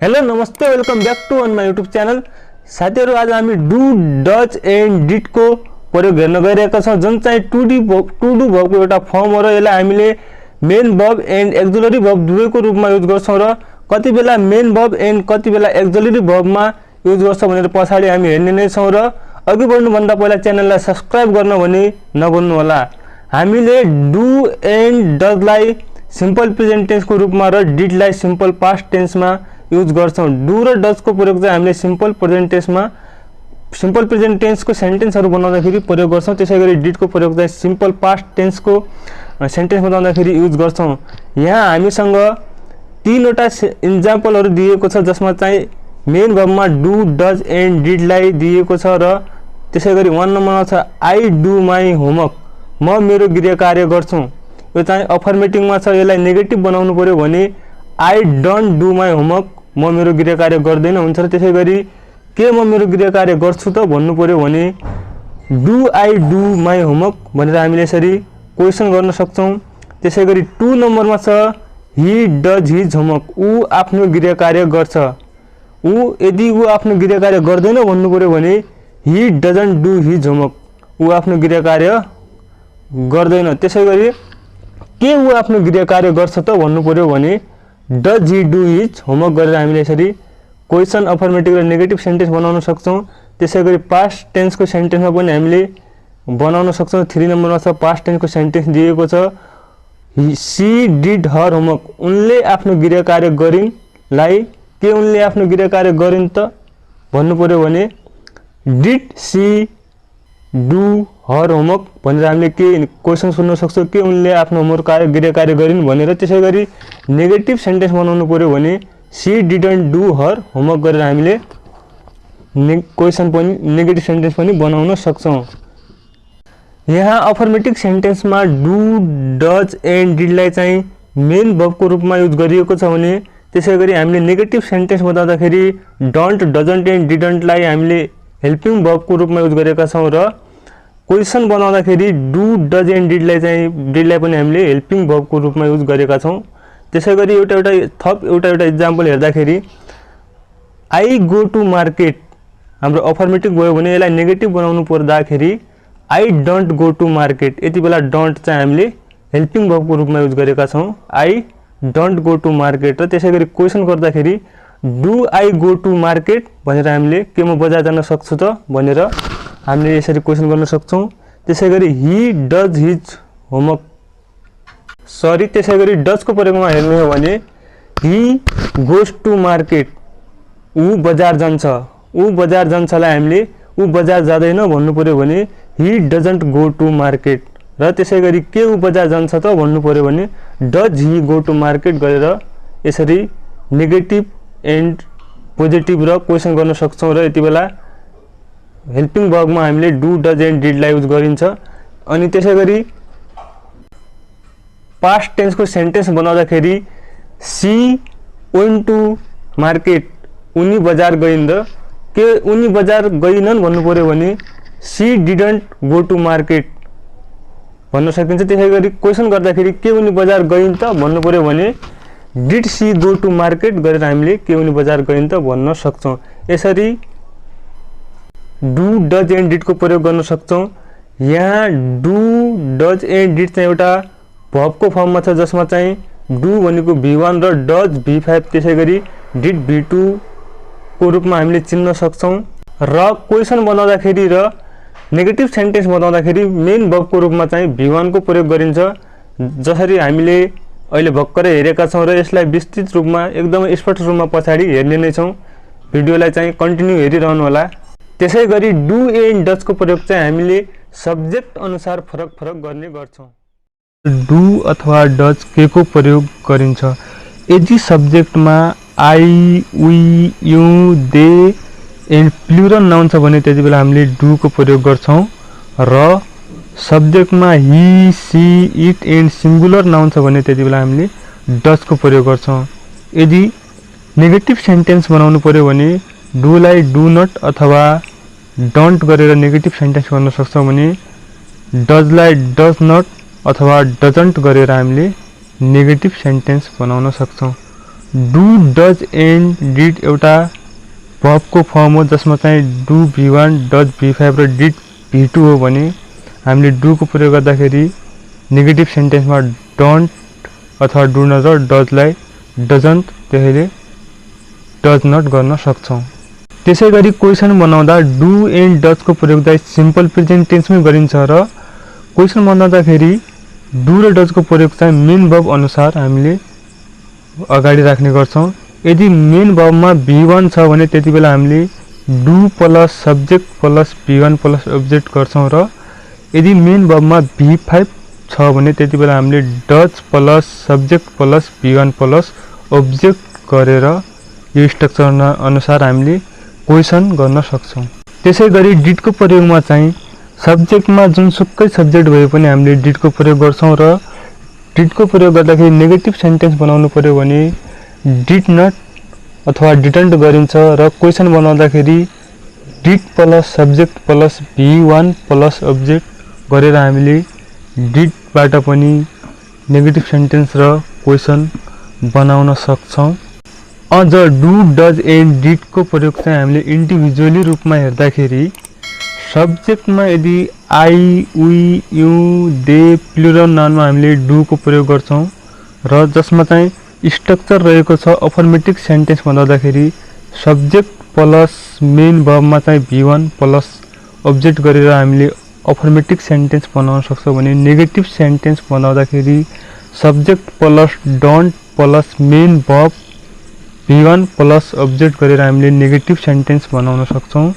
Hello नमस्ते welcome back to on my YouTube channel. साथीहरु आज हामी डु डज एन्ड डिड को प्रयोग गर्न गइरहेका छौं, जुन चाहिँ टु डु भर्बको एउटा फर्म हो र यसलाई हामीले main verb and axillary verb दुवैको रूपमा युज गर्छौं र कति बेला मेन भर्ब एन्ड कति बेला एक्जिलरी भर्बमा युज गर्छौं भनेर पछाडी हामी हेर्ने नै छौं। र अघि बढ्नु भन्दा पहिला च्यानललाई सब्स्क्राइब गर्न भने नभुल्नु होला। हामीले डु एन्ड डज लाई सिम्पल प्रेजेन्ट टेन्स को रूपमा र डिड लाई सिम्पल पास्ट टेन्स मा युज गर्छौं। डु र डज को प्रयोग चाहिँ हामीले सिम्पल प्रेजेन्ट टेन्स को सेन्टेन्सहरु बनाउँदाखेरि प्रयोग गर्छौं। त्यसैगरी डिड को प्रयोग चाहिँ सिम्पल पास्ट टेन्स को सेन्टेन्स बनाउँदाखेरि युज गर्छौं। यहाँ हामीसँग तीनवटा एक्जाम्पलहरु दिएको छ, जसमा चाहिँ मेन भर्बमा डु डज एन्ड डिड लाई दिएको छ र त्यसैगरी 1 नम्बरमा छ आई डु माई होमवर्क, म मेरो गृह कार्य गर्छु। यो चाहिँ अफर्मेटिभमा छ, यसलाई नेगेटिभ बनाउनु पर्यो भने I don't do my homework, म मेरो गृह कार्य गर्दैन हुन्छ। र त्यसैगरी के म मेरो गृह कार्य गर्छु त भन्नु पर्यो भने do I do my homework भनेर हामीले यसरी क्वेशन गर्न सक्छौं। त्यसैगरी 2 नम्बरमा छ ही डज हिज होमवर्क, ऊ आफ्नो गृह कार्य गर्छ। यदि ऊ आफ्नो गृह कार्य गर्दैन भन्नु पर्यो भने ही डजन्ट डु हिज होमवर्क, ऊ आफ्नो गृह कार्य गर्दैन। त्यसैगरी के ऊ आफ्नो गृह कार्य गर्छ त भन्नु पर्यो भने does Hee do his homework गरेर हामीले यसरी क्वेशन अफर्मेटिभ र नेगेटिभ सेन्टेन्स बनाउन सक्छौं। त्यसैगरी पास्ट टेन्स को सेन्टेन्समा पनि हामीले बनाउन सक्छौं। 3 नम्बरमा छ पास्ट टेन्स को सेन्टेन्स दिएको छ सी डिड हर होमवर्क, उनले आफ्नो गृह कार्य गरिन् लाई के उनले आफ्नो गृह कार्य गरिन् त भन्नु पर्यो भने did she do her homework भनेर हामीले के क्वेशन सोध्न सक्छौं, के उनले आफ्नो होमवर्क गृह कार्य गरिन् भनेर। त्यसैगरी नेगेटिभ सेन्टेन्स बनाउनु पर्यो भने she didn't do her homework गरेर हामीले क्वेशन पनि नेगेटिभ सेन्टेन्स पनि बनाउन सक्छौं। यहाँ अफर्मेटिभ सेन्टेन्समा डु डज एन्ड डिड लाई चाहिँ मेन भर्ब को रूपमा युज गरिएको छ भने त्यसैगरी हामीले नेगेटिभ सेन्टेन्स बताउँदाखेरि डोन्ट डजन्ट एन्ड डिडन्ट लाई हामीले हेल्पिङ भर्ब को रूपमा युज गरेका छौं र क्वेशन बनाउँदाखेरि डु डज एन्ड डिड लाई चाहिँ डिड लाई पनि हामीले हेल्पिङ भर्ब को रूपमा युज गरेका छौं। त्यसैगरी एउटा एक्जाम्पल हेर्दाखेरि आई गो टु मार्केट हाम्रो अफर्मेटिभ भयो भने यसलाई नेगेटिभ बनाउनु पर्दाखेरि I don't go to market, यति बेला डोन्ट चाहिँ हामीले हेल्पिङ भर्ब को रूपमा युज गरेका छौं, I don't go to market. र त्यसैगरी क्वेशन गर्दाखेरि do I go to market भनेर हामीले के म बजार जान सक्छु त भनेर हामीले यसरी क्वेशन गर्न सक्छौं। त्यसैगरी ही डज हिज होमवर्क त्यसैगरी डज को प्रयोगमा हेर्नु हो भने ही गोज टु मार्केट, ऊ बजार जान्छ। ऊ बजार जान्छलाई हामीले ऊ बजार जाँदैन भन्नु पर्यो भने ही डजन्ट गो टु मार्केट। र त्यसैगरी के ऊ बजार जान्छ त भन्नु पर्यो भने does he go to market गरेर यसरी नेगेटिभ एन्ड पोजिटिभ र क्वेशन गर्न सक्छौं। र यति बेला हेल्पिङ भर्बमा हामीले डु डज एन्ड डिड लाई युज गरिन्छ। अनि त्यसैगरी पास्ट टेन्स को सेन्टेन्स बनाउँदाखेरि सी वेन्ट टु मार्केट, उनी बजार गइन् र के उनी बजार गइनन् भन्नु पर्यो भने she didn't go to market भन्न सकिन्छ। त्यसैगरी क्वेशन गर्दाखेरि के उनी बजार गइन् त भन्नु पर्यो भने did she go to market गरेर हामीले के उनी बजार गइन् त भन्न सक्छौं। यसरी डु डज एन्ड डिड को प्रयोग गर्न सक्छौं। यहाँ डु डज एन्ड डिड चाहिँ एउटा भर्ब को फर्ममा छ, जसमा चाहिँ डु भनेको V1 र डज V5, त्यसैगरी डिड V2 को रूपमा हामीले चिन्न सक्छौं। र क्वेशन बनाउँदाखेरि र नेगेटिभ सेन्टेन्स बताउँदाखेरि मेन भर्ब को रूपमा चाहिँ V1 को प्रयोग गरिन्छ, जसरी हामीले अहिले भर्खरै हेरेका छौं र यसलाई विस्तृत रूपमा एकदमै स्पष्ट रूपमा पछाडी हेर्ने नै छौं। भिडियोलाई चाहिँ कन्टिन्यू हेरिरहनु होला। त्यसैगरी डु एन्ड डज को प्रयोग चाहिँ हामीले सब्जेक्ट अनुसार फरक गर्ने गर्छौं। डु अथवा डज के को प्रयोग गरिन्छ यदि सब्जेक्टमा I we you they and plural noun छ भने त्यति बेला हामीले डु को प्रयोग गर्छौं। र सब्जेक्टमा he she it and singular noun छ भने त्यति बेला हामीले डज को प्रयोग गर्छौं। यदि नेगेटिभ सेन्टेन्स बनाउनु पर्यो भने डु लाई डु नट अथवा डोन्ट गरेर नेगेटिभ सेन्टेन्स गर्न सक्छौं भने डज लाई डज नट अथवा डजन्ट गरेर हामीले नेगेटिभ सेन्टेन्स बनाउन सक्छौं। डु डज एन्ड डिड एउटा भर्बको फर्म हो जसमा चाहिँ डु v1 डज v5 र डिड v2 हो भने हामीले डु को प्रयोग गर्दाखेरि नेगेटिभ सेन्टेन्समा डोन्ट अथवा डु नट र डजलाई डजन्ट त्यसैले डज नट गर्न सक्छौं। त्यसैगरी क्वेशन बनाउँदा डु एन्ड डज को प्रयोग चाहिँ सिम्पल प्रेजेन्ट टेन्समै गरिन्छ र क्वेशन बनाउँदाखेरि डु र डज को प्रयोग चाहिँ मेन वर्ब अनुसार हामीले अगाडि राख्ने गर्छौं। यदि मेन वर्बमा v1 छ भने त्यतिबेला हामीले do plus subject plus v1 plus object गर्छौं र यदि मेन वर्बमा v5 छ भने त्यतिबेला हामीले does plus subject plus v1 plus object गरेर यो स्ट्रक्चर अनुसार हामीले क्वेशन गर्न सक्छौं। त्यसैगरी डिड को प्रयोगमा चाहिँ सब्जेक्टमा जुनसुकै सब्जेक्ट भए पनि हामीले डिड को प्रयोग गर्छौं र डिड को प्रयोग गर्दाखेरि नेगेटिभ सेन्टेन्स बनाउनु पर्यो भने डिड नट अथवा डिडन्ट गरिन्छ र क्वेशन बनाउँदाखेरि did plus subject plus v1 plus object गरेर हामीले डिडबाट पनि नेगेटिभ सेन्टेन्स र क्वेशन बनाउन सक्छौं। अझ डु डज एन्ड डिड को प्रयोग चाहिँ हामीले इन्डिभिजुअली रूपमा हेर्दाखेरि सब्जेक्टमा यदि I we you they plural नाउनमा हामीले डु को प्रयोग गर्छौं र जसमा चाहिँ स्ट्रक्चर रहेको छ अफर्मेटिभ सेन्टेन्स बनाउँदाखेरि सब्जेक्ट प्लस मेन वर्बमा चाहिँ v1 प्लस अब्जेक्ट गरेर हामीले अफर्मेटिभ सेन्टेन्स बनाउन सक्छौं भने नेगेटिभ सेन्टेन्स बनाउँदाखेरि subject plus don't plus main verb v1 plus object गरेर हामीले नेगेटिभ सेन्टेन्स बनाउन सक्छौं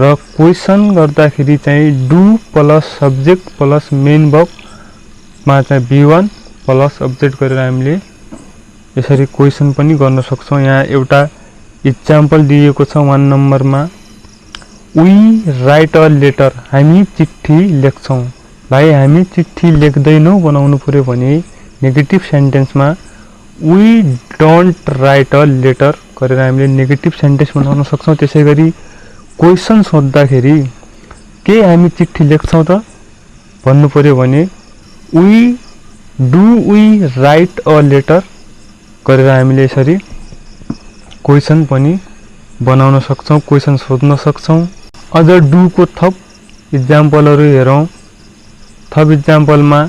र क्वेशन गर्दाखेरि चाहिँ do plus subject plus main verb मा चाहिँ v1 प्लस अब्जेक्ट गरेर हामीले यसरी क्वेशन पनि गर्न सक्छौं। यहाँ एउटा इक्जाम्पल दिएको छ 1 नम्बरमा वी राइट अ लेटर हामी चिट्ठी लेख्छौं। भाइ हामी चिट्ठी लेख्दैनौं बनाउनु पर्यो भने नेगेटिभ सेन्टेन्समा we don't write a letter गरेर हामीले नेगेटिभ सेन्टेन्स बनाउन सक्छौं। त्यसैगरी क्वेशन सोध्दाखेरि के हामी चिट्ठी लेख्छौं त भन्नु पर्यो भने वी राइट अ लेटर गरेर हामीले यसरी क्वेशन पनि बनाउन सक्छौं, क्वेशन सोध्न सक्छौं। अझ डु को थप इक्जाम्पलहरु हेरौं। थप इक्जाम्पलमा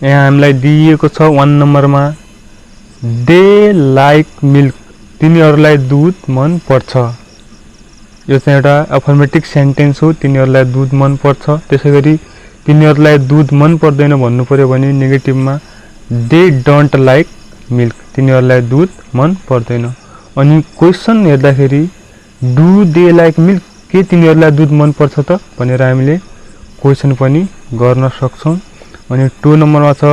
यहाँ हामीलाई दिएको छ 1 नम्बरमा दे लाइक मिल्क तिनीहरुलाई दूध मन पर्छ। यो चाहिँ एउटा अफर्मेटिभ सेन्टेन्स हो, तिनीहरुलाई दूध मन पर्छ। त्यसैगरी तिनीहरुलाई दूध मन पर्दैन भन्नु पर्यो भने नेगेटिभमा दे डोन्ट लाइक मिल्क तिनीहरुलाई दूध मन पर्दैन। अनि क्वेशन हेर्दाखेरि डु दे लाइक मिल्क के तिनीहरुलाई दूध मन पर्छ त भनेर हामीले क्वेशन पनि गर्न सक्छौं। अनि 2 नम्बरमा छ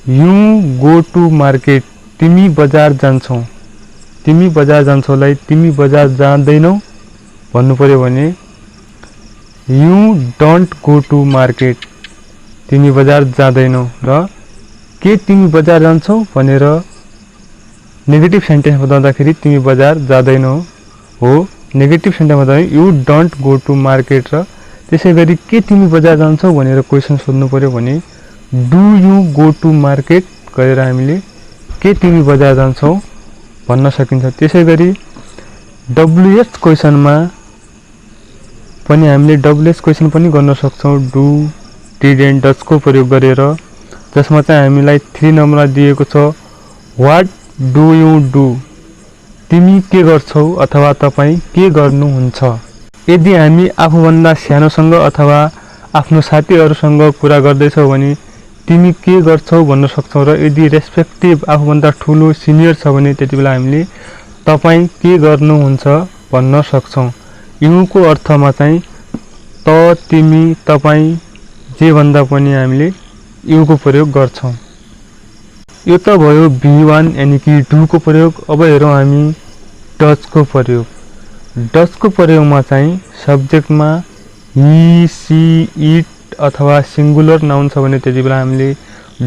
यु गो टु मार्केट तिमी बजार जान्छौ। तिमी बजार जान्छौलाई तिमी बजार जाँदैनौ भन्नु पर्यो भने you don't go to market तिमी बजार जाँदैनौ र के तिमी बजार जान्छौ भनेर नेगेटिभ सेन्टेन्स बताउँदाखेरि तिमी बजार जाँदैनौ हो। नेगेटिभ सेन्टेन्स बताउँदा you don't go to market र त्यसैगरी के तिमी बजार जान्छौ भनेर क्वेशन सोध्नु पर्यो भने do you go to market गरेर हामीले के तिमी बजार जान्छौ भन्न सकिन्छ। त्यसैगरी डब्ल्युएच क्वेशनमा पनि हामीले डब्ल्युएच क्वेशन पनि गर्न सक्छौं डु डिड एन्ड डज को प्रयोग गरेर, जसमा चाहिँ हामीलाई 3 नम्बरमा दिएको छ व्हाट डु यु डु तिमी के गर्छौ अथवा तपाई के गर्नुहुन्छ। यदि हामी आफूभन्दा सानोसँग अथवा आफ्नो साथीहरुसँग कुरा गर्दैछौं भने तिमी के गर्छौ भन्न सक्छौं र यदि रेस्पेक्टिभ आफूभन्दा ठूलो सिनियर छ भने त्यतिबेला हामीले तपाई के गर्नुहुन्छ भन्न सक्छौं। यु को अर्थमा चाहिँ त तिमी तपाई जे भन्दा पनि हामीले यु को प्रयोग गर्छौं। यो त भयो v1 यानी कि डु को प्रयोग। अब हेरौं हामी डज को प्रयोग। डज को प्रयोगमा चाहिँ सब्जेक्टमा ही सी इट अथवा सिंगुलर नाउन छ भने त्यतिबेला हामीले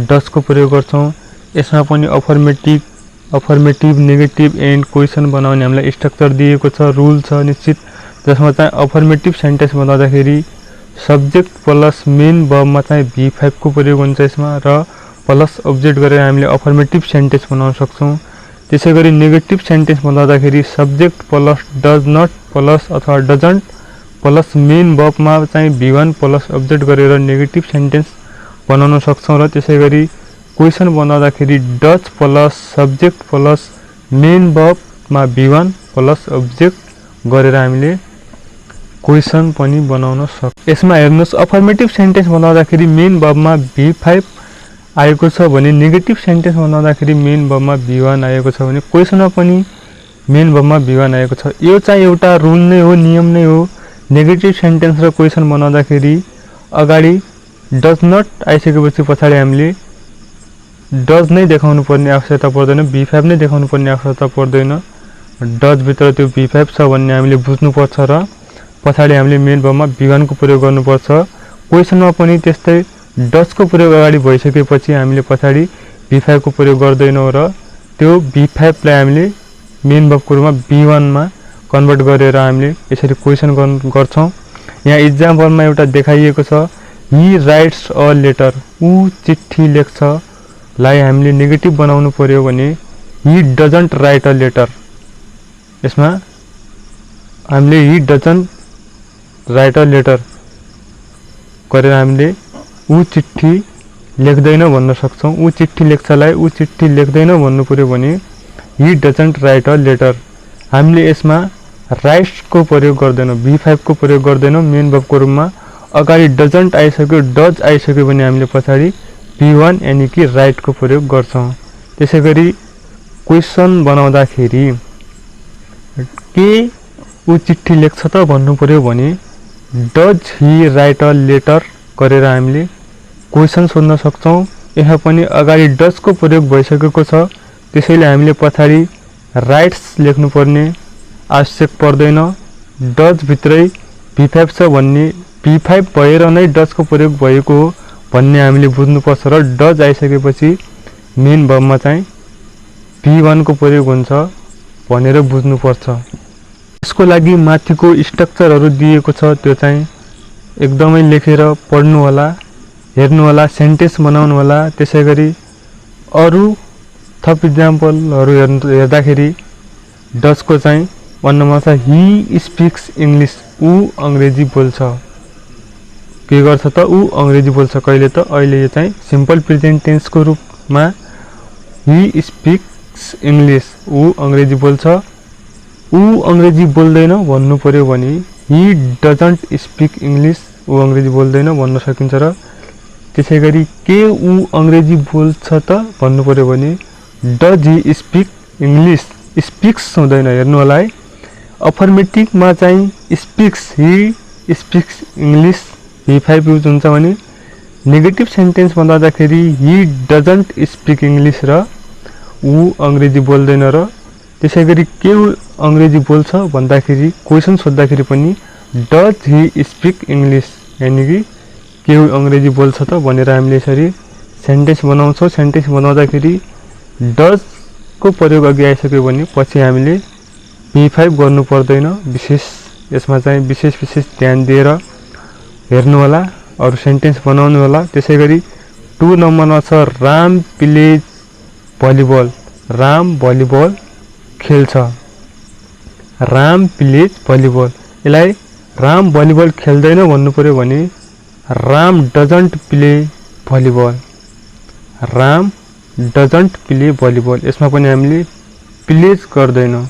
डज को प्रयोग गर्छौं। यसमा पनि अफर्मेटिभ नेगेटिभ एन्ड क्वेशन बनाउने हामीलाई स्ट्रक्चर दिएको छ, रुल छ निश्चित, जसमा चाहिँ अफर्मेटिभ सेन्टेन्स बनाउँदाखेरि सब्जेक्ट प्लस मेन वर्बमा चाहिँ v5 को प्रयोग हुन्छ यसमा र प्लस अब्जेक्ट गरेर हामीले अफर्मेटिभ सेन्टेन्स बनाउन सक्छौं। त्यसैगरी नेगेटिभ सेन्टेन्स बनाउँदाखेरि subject plus does not plus अथवा डजन्ट प्लस मेन वर्बमा चाहिँ V1 प्लस अब्जेक्ट गरेर नेगेटिभ सेन्टेन्स बनाउन सक्छौं र त्यसैगरी क्वेशन बनाउँदाखेरि does plus subject plus main वर्बमा V1 प्लस अब्जेक्ट गरेर हामीले क्वेशन पनि बनाउन सक्छौं। यसमा हेर्नुस् अफर्मेटिभ सेन्टेन्स बनाउँदाखेरि मेन वर्बमा V5 आएको छ भने नेगेटिभ सेन्टेन्स बनाउँदाखेरि मेन वर्बमा V1 आएको छ भने क्वेशनमा पनि मेन वर्बमा V1 आएको छ। यो चाहिँ एउटा रुल नै हो, नियम नै हो। नेगेटिभ सेन्टेन्स र क्वेशन बनाउँदाखेरि अगाडि डज नट आइसकेपछि पछाडि हामीले डज नै देखाउनु पर्ने आवश्यकता पर्दैन, V5 नै देखाउनु पर्ने आवश्यकता पर्दैन। डज भित्र त्यो V5 छ भन्ने हामीले बुझ्नुपर्छ र पछाडि हामीले मेन वर्बमा V1 को प्रयोग गर्नुपर्छ। क्वेशनमा पनि त्यस्तै डज को प्रयोग अगाडि भइसकेपछि हामीले पछाडि V5 को प्रयोग गर्दैनौं र त्यो V5 लाई हामीले मेन वर्बको रूपमा V1 मा कन्भर्ट गरेर हामीले यसरी क्वेशन गर्छौं। यहाँ एक्जाम्पलमा एउटा देखाइएको छ ही राइट्स अ लेटर, उ चिट्ठी लेख्छ लाई हामीले नेगेटिभ बनाउनु पर्यो भने ही डजन्ट राइट अ लेटर। यसमा हामीले ही डजन्ट राइट अ लेटर गरेर हामीले उ चिट्ठी लेख्दैन भन्न सक्छौं। उ चिट्ठी लेख्छलाई उ चिट्ठी लेख्दैन भन्नु पर्यो भने ही डजन्ट राइट अ लेटर। हामीले यसमा राइट्स को प्रयोग गर्दैनौं, V5 को प्रयोग गर्दैनौं मेन वर्बको रूपमा। अगाडि डजन्ट आइसक्यो, डज आइसक्यो भने हामीले पछाडि V1 यानी कि राइट को प्रयोग गर्छौं। त्यसैगरी क्वेशन बनाउँदाखेरि के उ चिट्ठी लेख्छ त भन्नु पर्यो भने does he write a letter गरेर हामीले क्वेशन सोध्न सक्छौं। यहाँ पनि अगाडि डज को प्रयोग भइसकेको छ, त्यसैले हामीले पछाडि राइट्स लेख्नुपर्ने आवश्यक पर्दैन। डज भित्रै V5 छ भन्ने V5 भएर नै डज को प्रयोग भएको हो भन्ने हामीले बुझ्नुपर्छ र डज आइसकेपछि मेन वर्बमा चाहिँ V1 को प्रयोग हुन्छ भनेर बुझ्नुपर्छ। यसको लागि माथिको स्ट्रक्चरहरु दिएको छ, त्यो चाहिँ एकदमै लेखेर पढ्नु होला, हेर्नु होला, सेन्टेन्स बनाउनु होला। त्यसैगरी अरु थप एक्जाम्पलहरु हेर्दाखेरि डज को चाहिँ भन्नमा छ ही स्पिक्स इंग्लिश, उ अंग्रेजी बोल्छ। के गर्छ त उ अंग्रेजी बोल्छ कहिले त अहिले यो चाहिँ सिम्पल प्रेजेन्ट टेन्स को रूपमा ही स्पिक्स इंग्लिश, उ अंग्रेजी बोल्छ। उ अंग्रेजी बोल्दैन भन्नु पर्यो भने ही डजन्ट स्पीक इंग्लिश, उ अंग्रेजी बोल्दैन भन्न सकिन्छ र त्यसैगरी के उ अंग्रेजी बोल्छ त भन्नु पर्यो भने does he speak English, speaks हुँदैन। हेर्नु होला है, अफर्मेटिभ मा चाहिँ speaks, he speaks English V5 use हुन्छ भने नेगेटिभ सेन्टेन्स बनाउँदाखेरि ही डजन्ट स्पीक इंग्लिश र उ अंग्रेजी बोल्दैन र त्यसैगरी के उ अंग्रेजी बोल्छ भन्दाखेरि क्वेशन सोध्दाखेरि पनि डज ही स्पीक इंग्लिश यानी कि के उ अंग्रेजी बोल्छ त भनेर हामीले यसरी सेन्टेन्स बनाउँछौं। सेन्टेन्स बनाउँदाखेरि डज को प्रयोग अघि आइसक्यो भने पछि हामीले V5 गर्नु पर्दैन। विशेष यसमा चाहिँ विशेष ध्यान दिएर हेर्नु होला, अरु सेन्टेन्स बनाउनु होला। त्यसैगरी 2 नम्बरमा छ Ram plays volleyball, Ram volleyball खेल्छ। राम प्लेज भलिबल, यसलाई राम भलिबल खेल्दैन भन्नु पर्यो भने Ram doesn't play volleyball, Ram doesn't play volleyball. यसमा पनि हामीले प्लेज गर्दैनौं,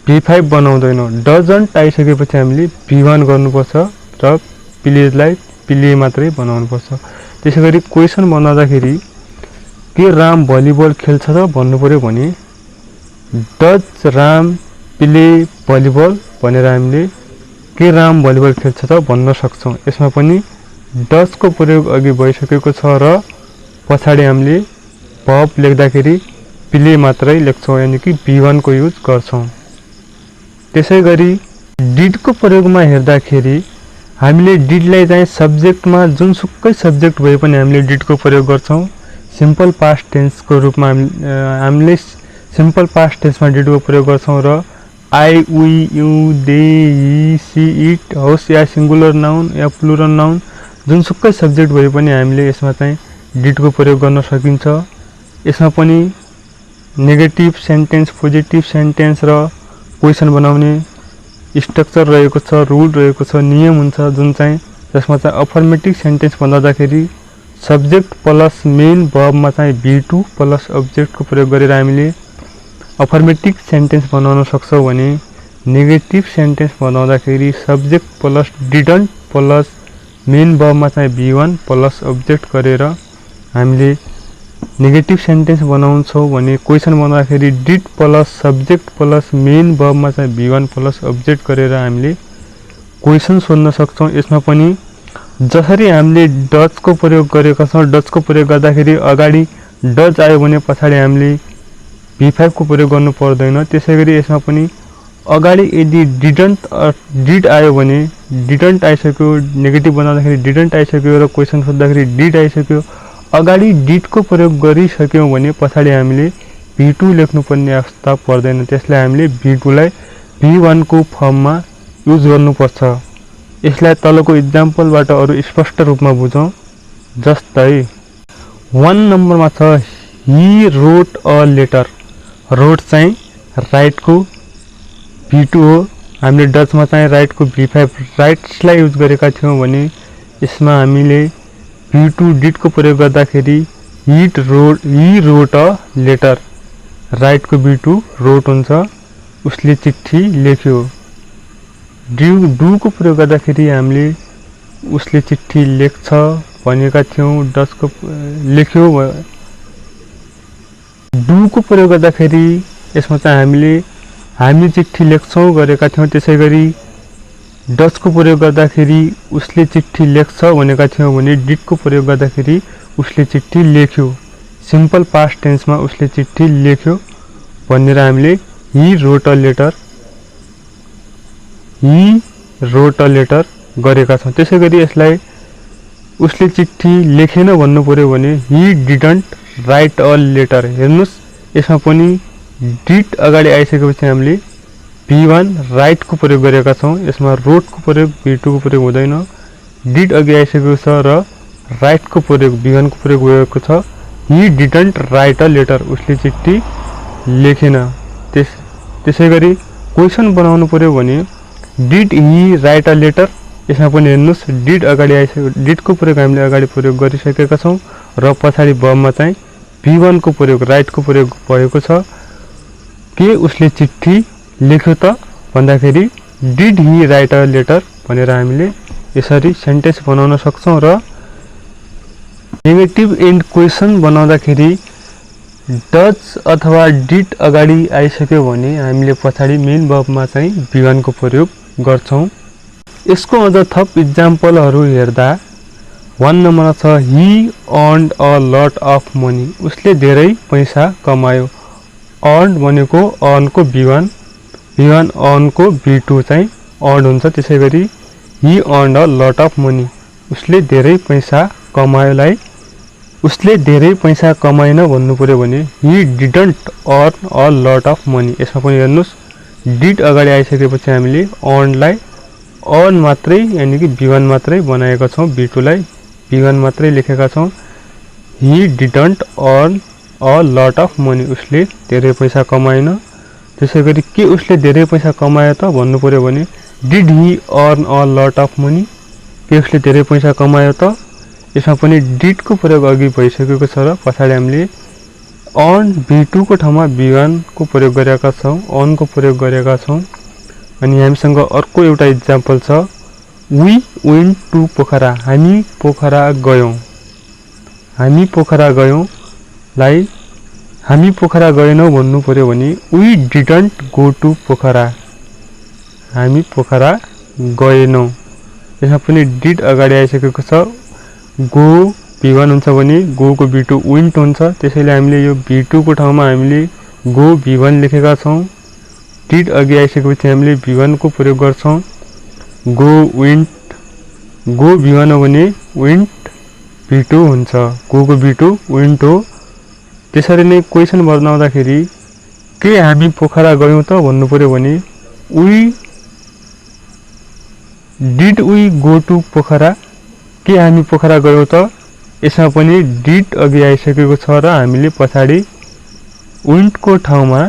V5 बनाउँदैनौं। डजन्ट आइसकेपछि हामीले V1 गर्नुपर्छ र प्लेजलाई प्ले मात्रै बनाउनुपर्छ। त्यसैगरी क्वेशन बनाउँदाखेरि के राम भलिबल खेल्छ त भन्नु पर्यो भने डज राम प्ले भलिबल भनेर हामीले के राम भलिबल खेल्छ त भन्न सक्छौं। यसमा पनि डज को प्रयोग अघि भइसकेको छ र पछाडी हामीले भर्ब लेख्दाखेरि प्ले मात्रै लेख्छौं यानी कि V1 को युज गर्छौं। त्यसैगरी डिड को प्रयोगमा हेर्दाखेरि हामीले डिडलाई चाहिँ सब्जेक्टमा जुनसुकै सब्जेक्ट भए पनि हामीले डिड को प्रयोग गर्छौं। सिम्पल पास्ट टेन्स को रूपमा हामीले सिम्पल पास्ट टेन्समा डिड को प्रयोग गर्छौं र I, we, you, they, he, she, it होस् या सिंगुलर नाउन या प्लुरल नाउन जुनसुकै सब्जेक्ट भए पनि हामीले यसमा चाहिँ डिड को प्रयोग गर्न सकिन्छ। यसमा पनि नेगेटिभ सेन्टेन्स, पोजिटिभ सेन्टेन्स र क्वेसन बनाउने स्ट्रक्चर रहेको छ, रुल रहेको छ, नियम हुन्छ जुन चाहिँ जसमा चाहिँ अफर्मेटिभ सेन्टेन्स बनाउँदाखेरि सब्जेक्ट प्लस मेन वर्बमा चाहिँ बी2 प्लस अब्जेक्टको प्रयोग गरेर हामीले अफर्मेटिभ सेन्टेन्स बनाउन सक्छौँ भने नेगेटिभ सेन्टेन्स बनाउँदाखेरि subject plus didn't plus main वर्बमा चाहिँ बी1 प्लस अब्जेक्ट गरेर हामीले नेगेटिभ सेन्टेन्स बनाउँछौँ भने क्वेसन बनाउँदाखेरि did plus subject plus main वर्बमा चाहिँ बी1 प्लस अब्जेक्ट गरेर हामीले क्वेसन सोध्न सक्छौँ। यसमा पनि जसरी हामीले डजको प्रयोग गरेका छौँ, डजको प्रयोग गर्दाखेरि अगाडि डज आयो भने पछाडि हामीले बी5 को प्रयोग गर्नु पर्दैन। त्यसैगरी यसमा पनि अगाडि यदि डिड आयो भने डिडन्ट आइसक्यो, नेगेटिभ बनाउँदाखेरि डिडन्ट आइसक्यो र क्वेसन सोध्दाखेरि डिड आइसक्यो, अगाडि डिडको प्रयोग गरिसक्यौँ भने पछाडि हामीले बी2 लेख्नुपर्ने अवस्था पर्दैन। त्यसलाई हामीले बी2लाई बी1 को फर्ममा युज गर्नुपर्छ। यसलाई तलको इक्जाम्पलबाट अरु स्पष्ट रूपमा बुझौँ। जस्तै 1 नम्बरमा छ he wrote a letter. Wrote चाहिँ राइटको बी2 हो, हामीले डचमा चाहिँ राइटको बी5 राइट्सलाई युज गरेका थियौँ भने यसमा हामीले बी2 डिडको प्रयोग गर्दाखेरि ही रोट अ लेटर, राइटको बी2 रोट हुन्छ, उसले चिट्ठी लेख्यो। डुको प्रयोग गर्दाखेरि हामीले उसले चिट्ठी लेख्छ भनेका थियौँ, डचको लेख्यो। डुको प्रयोग गर्दाखेरि यसमा चाहिँ हामी चिट्ठी लेख्छौँ गरेका थियौँ। त्यसैगरी डचको प्रयोग गर्दाखेरि उसले चिट्ठी लेख्छ भनेका थियौँ भने डिडको प्रयोग गर्दाखेरि उसले चिट्ठी लेख्यो। सिम्पल पास्ट टेन्समा उसले चिट्ठी लेख्यो भनेर हामीले ही रोट अ लेटर गरेका छौँ। त्यसैगरी यसलाई उसले चिट्ठी लेखेन भन्नु पर्यो भने he didn't write a letter. हेर्नुस् यसमा पनि डिड अगाडि आइसकेपछि हामीले बी1 राइटको प्रयोग गरेका छौँ। यसमा रोटको प्रयोग बी2 को प्रयोग हुँदैन। डिड अघि आइसकेको छ र राइटको प्रयोग बी1 को प्रयोग भएको छ। He didn't write a letter, उसले चिट्ठी लेखेन। त्यसैगरी क्वेसन बनाउनु पर्यो भने did he write a letter. यसमा पनि हेर्नुस् डिड अगाडि आइसक्यो, डिडको प्रयोग हामीले अगाडि प्रयोग गरिसकेका छौँ र पछाडि वर्बमा चाहिँ बी1 को प्रयोग राइटको प्रयोग भएको छ। के उसले चिट्ठी लेख्यो त भन्दाखेरि did he write a letter भनेर हामीले यसरी सेन्टेन्स बनाउन सक्छौँ। र नेगेटिभ एन्ड क्वेसन बनाउँदाखेरि डज अथवा डिड अगाडि आइसक्यो भने हामीले पछाडि मेन वर्बमा चाहिँ बी1 को प्रयोग गर्छौँ। यसको अझ थप इक्जाम्पलहरू हेर्दा 1 नम्बरमा छ ही earned a lot of money. उसले धेरै पैसा कमायो। अर्न्ड भनेको अर्नको बी1 अर्नको बी2 चाहिँ अर्न्ड हुन्छ। त्यसैगरी ही earned a lot of money, उसले धेरै पैसा कमायोलाई उसले धेरै पैसा कमाएन भन्नु पर्यो भने he didn't earn a lot of money. यसमा पनि हेर्नुस् डिड अगाडि आइसकेपछि हामीले अर्नलाई अर्न मात्रै यानि कि बी1 मात्रै बनाएका छौँ, बी2लाई बी1 मात्रै लेखेका छौँ। He didn't earn a lot of money, उसले धेरै पैसा कमाएन। त्यसैगरी के उसले धेरै पैसा कमायो त भन्नु पर्यो भने did Hee earn a lot of money, के उसले धेरै पैसा कमायो त। यसमा पनि डिडको प्रयोग अघि भइसकेको छ र पछाडि हामीले अर्न बी2 को ठाउँमा बी1 को प्रयोग गरेका छौँ, अर्नको प्रयोग गरेका छौँ। अनि हामीसँग अर्को एउटा इक्जाम्पल छ वी वेन्ट टु पोखरा। हामी पोखरा गयौँ। हामी पोखरा गयौँ लाई हामी पोखरा गएनौँ भन्नु पर्यो भने we didn't go to Pokhara. हामी पोखरा गएनौँ। यसमा पनि डिड अगाडि आइसकेको छ। गो बी1 हुन्छ भने गो को बी2 वेन्ट हुन्छ। त्यसैले हामीले यो बी2 को ठाउँमा हामीले गो बी1 लेखेका छौँ। डिड अघि आइसकेपछि हामीले बी1 को प्रयोग गर्छौँ। गो वेन्ट, गो बी1 हो भने वेन्ट बी2 हुन्छ। गो को बी2 वेन्ट हो। त्यसरी नै क्वेसन बनाउँदाखेरि के हामी पोखरा गयौँ त भन्नु पर्यो भने did we go to Pokhara, के हामी पोखरा गयौँ त। यसमा पनि डिड अघि आइसकेको छ र हामीले पछाडि विन्ट को ठाउँमा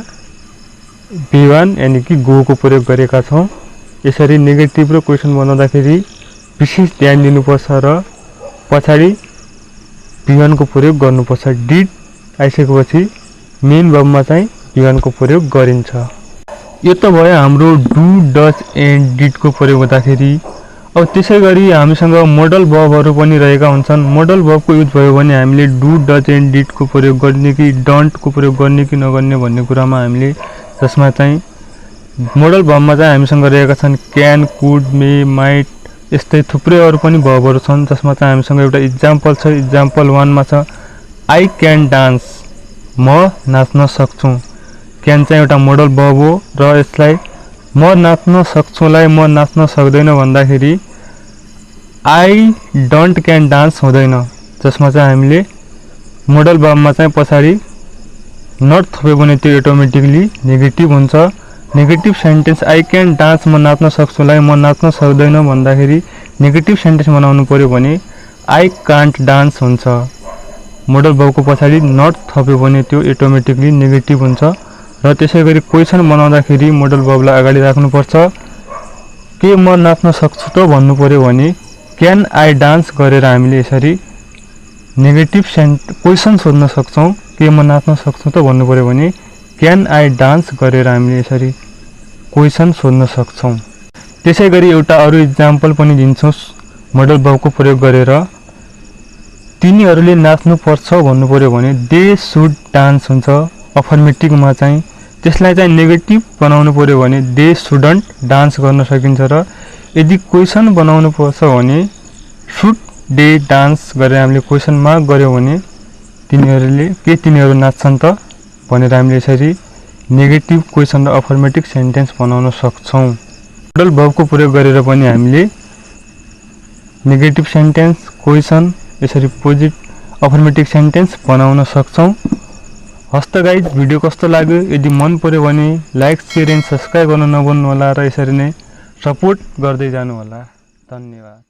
V1 यानी कि गो को प्रयोग गरेका छौं। यसरी नेगेटिभ र क्वेशन बनाउँदाखेरि विशेष ध्यान दिनुपर्छ र पछाडी V1 को प्रयोग गर्नुपर्छ। डिड आइसकेपछि मेन वर्बमा चाहिँ V1 को प्रयोग गरिन्छ। यो त भयो हाम्रो डु डज एन्ड डिड को प्रयोग गर्दाखेरि। अब त्यसैगरी हामीसँग मोडल वर्बहरू पनि रहेका हुन्छन्। मोडल वर्बको युज भयो भने हामीले डु डज एन्ड डिड को प्रयोग गर्ने कि डोन्ट को प्रयोग गर्ने कि नगर्ने भन्ने कुरामा हामीले जसमा चाहिँ मोडल वर्बमा चाहिँ हामीसँग रहेका छन् क्यान, कुड, मे, माइट, यस्तै थुप्रै अरू पनि वर्बहरू छन् जसमा चाहिँ हामीसँग एउटा इक्जाम्पल छ। इक्जाम्पल 1 मा छ आई क्यान डान्स, म नाच्न सक्छु। क्यान चाहिँ एउटा मोडल वर्ब हो र यसलाई म नाच्न सक्छुलाई म नाच्न सक्दैन भन्दाखेरि आई डोन्ट क्यान डान्स हुँदैन, जसमा चाहिँ हामीले मोडल वर्बमा चाहिँ पछाडी नट थप्यो भने त्यो अटोमेटिकली नेगेटिभ हुन्छ। Negative sentence I can dance, म नाच्न सक्छुलाई म नाच्न सक्दैन भन्दाखेरि नेगेटिभ सेन्टेन्स बनाउनु पर्यो भने आई कान्ट डान्स हुन्छ। मोडल वर्बको पछाडी नट थप्यो भने त्यो अटोमेटिकली नेगेटिभ हुन्छ। र त्यसैगरी क्वेशन बनाउँदाखेरि मोडल वर्बलाई अगाडि राख्नुपर्छ। के म नाच्न सक्छु त भन्नु पर्यो भने क्यान आई डान्स गरेर हामीले यसरी नेगेटिभ क्वेशन सोध्न सक्छौं। के म नाच्न सक्छु त भन्नु पर्यो भने क्यान आई डान्स गरेर हामीले यसरी क्वेशन सोध्न सक्छौं। त्यसैगरी एउटा अरु इक्जाम्पल पनि दिन्छौं मोडल वर्बको प्रयोग गरेर। तिनीहरूले नाच्नु पर्छ भन्नु पर्यो भने दे शुड डान्स हुन्छ अफर्मेटिभमा चाहिँ। त्यसलाई चाहिँ नेगेटिभ बनाउनु पर्यो भने दे शुडन्ट डान्स गर्न सकिन्छ। र यदि क्वेशन बनाउनु पर्छ भने शुड दे डान्स गरेर हामीले क्वेशन मार्क गर्यौं भने तिनीहरू नाच्छन् त भनेर हामीले यसरी नेगेटिभ क्वेशन र अफर्मेटिभ सेन्टेन्स बनाउन सक्छौं। मोडल वर्बको प्रयोग गरेर पनि हामीले नेगेटिभ सेन्टेन्स, क्वेशन, यसरी पोजिटिभ अफर्मेटिभ सेन्टेन्स बनाउन सक्छौं। हस्त गाइज, भिडियो कस्तो लाग्यो? यदि मन पर्यो भने लाइक, शेयर एन्ड सब्स्क्राइब गर्न नभुल्नु होला र यसरी नै सपोर्ट गर्दै जानु होला। धन्यवाद।